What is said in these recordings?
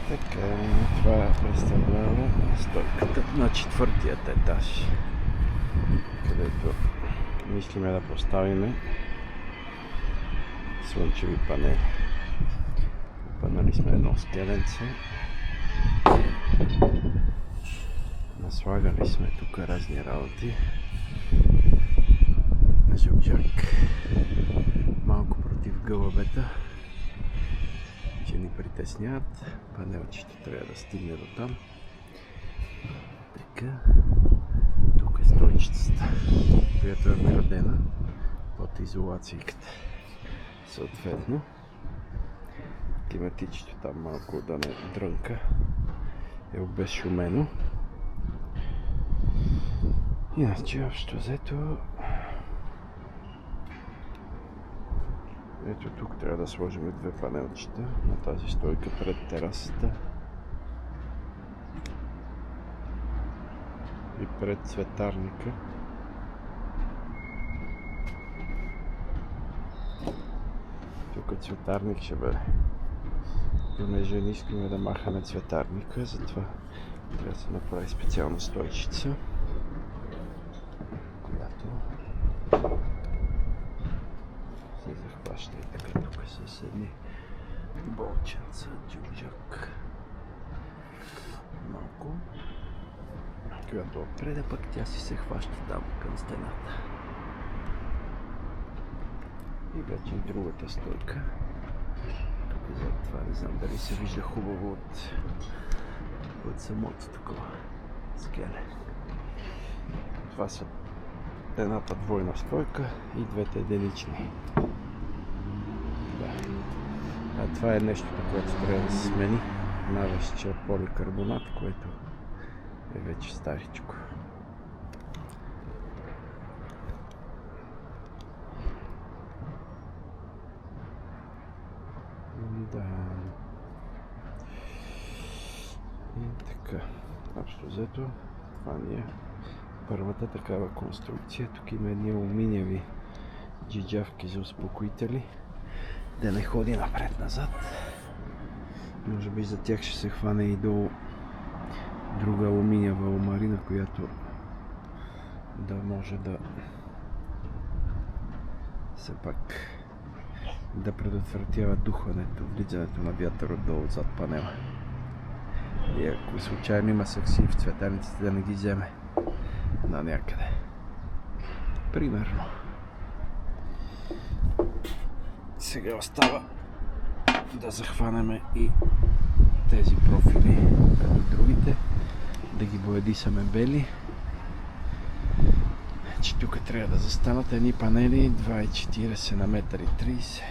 Така, това представлява стойката на четвъртият етаж, където мислиме да поставиме слънчеви панели. Опънали сме едно скеленце. Наслагали сме тук разни работи. Жук-жак. Малко против гълъбета, че ни притесняват. Панелчето трябва да стигне до там. Така. Тук е стойчицата, която е вградена под изолацията. Съответно, климатичето там малко да не дрънка, е обезшумено. Иначе, общо взето, ето тук трябва да сложим две панелчета на тази стойка пред терасата и пред цветарника. Тук цветарник ще бъде. Понеже не искаме да махаме цветарника, затова трябва да се направи специална стойчица, която се захваща и така тук с едни болченца, джук-жак. Малко. Когато опреде, пък тя си се хваща там към стената. И вече другата стойка. Тук зад това не знам дали се вижда хубаво от самото такова скеле. Това са едната двойна стойка и двете единични. Да. А това е нещо, което трябва да се смени. Навеща поликарбонат, което е вече старичко. Да. И така. Общо взето, това ни е първата такава конструкция. Тук има едни алуминиеви джиджавки за успокоители, да не ходи напред-назад. Може би за тях ще се хване и до друга алуминиева алмарина, която да може да все пак да предотвратява духването, влизането на вятър отдолу зад панела. И ако случайно има сакси в цветарниците, да не ги вземе на някъде. Примерно. Сега остава да захванеме и тези профили, като другите, да ги боядисаме бели. Че тук трябва да застанат едни панели 2,40 на 1,30 м.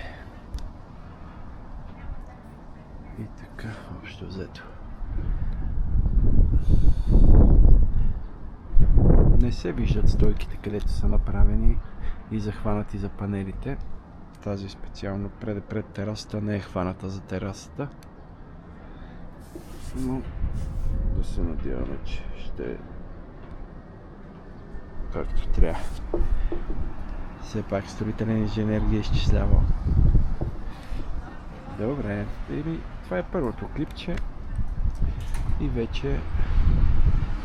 И така, общо взето. Не се виждат стойките, където са направени и захванати за панелите. Тази специално пред терасата не е хваната за терасата. Но да се надяваме, че ще е както трябва. Все пак строителен инженер ги е изчислявал. Добре, това е първото клипче и вече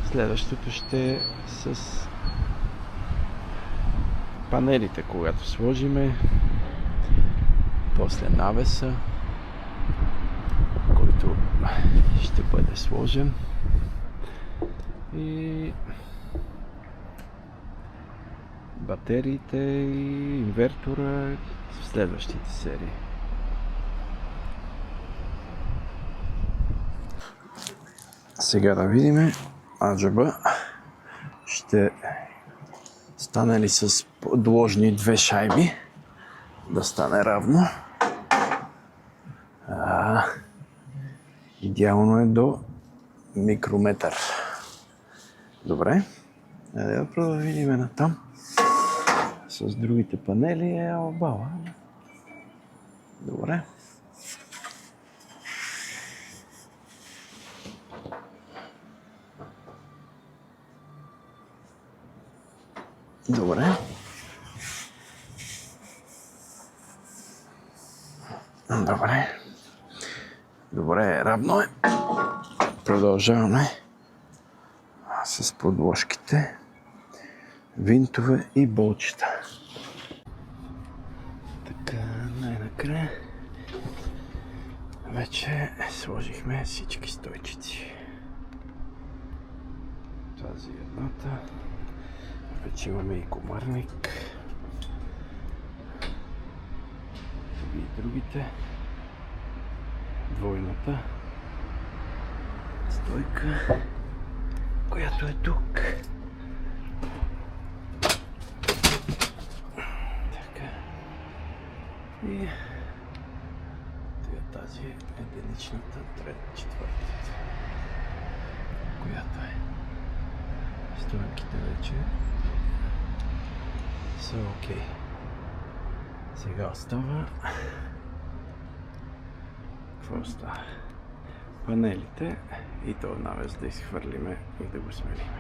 следващото ще е с панелите, когато сложиме, после навеса, който ще бъде сложен, и батериите и инвертора в следващите серии. Сега да видим аджаба ще стане ли с подложни две шайби да стане равно. Идеално е до микрометър. Добре, да продължим натам с другите панели. Обала. Добре. Добре. Добре. Добре, равно е. Продължаваме с подложките, винтове и болчета. Така, най-накрая вече сложихме всички стойчици. Тази едната. Вече имаме и комарник. И другите. Двойната стойка, която е тук. Така. И тази е единичната, четвъртата, която е. Стойките вече са окей. Сега остава... Какво остава? Панелите и то навез да изхвърлиме и да го сменим.